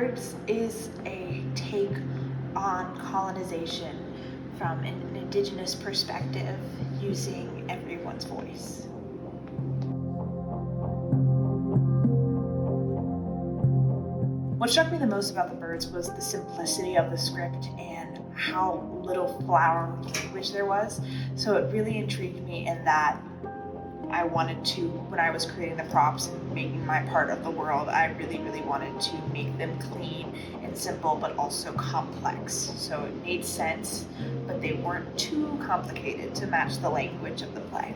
Birds is a take on colonization from an indigenous perspective using everyone's voice. What struck me the most about the birds was the simplicity of the script and how little flower language there was. So it really intrigued me in that I wanted to, when I was creating the props and making my part of the world, I really wanted to make them clean and simple, but also complex. So it made sense, but they weren't too complicated to match the language of the play.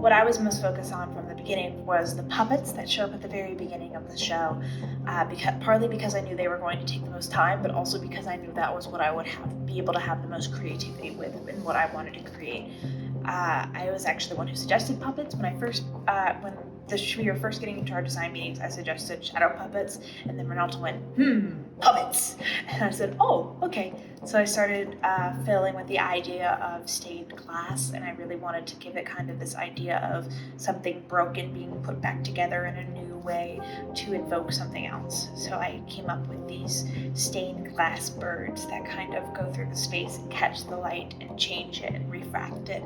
What I was most focused on from the beginning was the puppets that show up at the very beginning of the show, partly because I knew they were going to take the most time, but also because I knew that was what I would be able to have the most creativity with and what I wanted to create. I was actually the one who suggested puppets when we were first getting into our design meetings. I suggested shadow puppets, and then Renata went, puppets. And I said, oh, okay. So I started filling with the idea of stained glass, and I really wanted to give it kind of this idea of something broken being put back together in a new way to invoke something else. So I came up with these stained glass birds that kind of go through the space and catch the light and change it and refract it,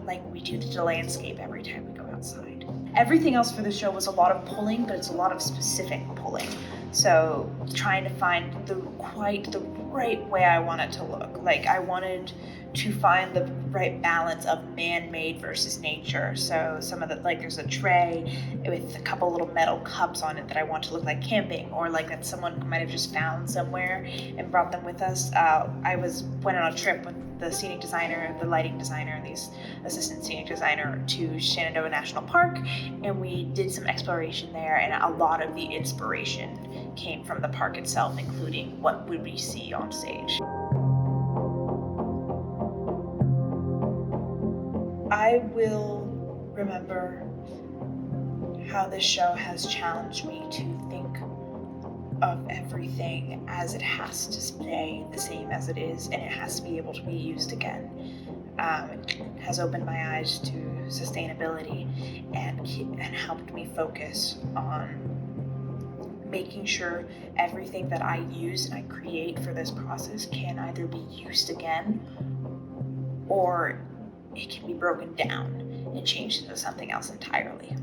like we do to the landscape every time we go outside. Everything else for the show was a lot of pulling, but it's a lot of specific pulling. So trying to find the right way I want it to look. Like I wanted to find the right balance of man-made versus nature. So some of the, like there's a tray with a couple little metal cups on it that I want to look like camping, or like that someone might have just found somewhere and brought them with us. Went on a trip with the scenic designer, the lighting designer, and the assistant scenic designer to Shenandoah National Park, and we did some exploration there, and a lot of the inspiration came from the park itself, including what would we see on stage. I will remember how this show has challenged me to think of everything as it has to stay the same as it is, and it has to be able to be used again. It has opened my eyes to sustainability and helped me focus on making sure everything that I use and I create for this process can either be used again or it can be broken down and changed into something else entirely.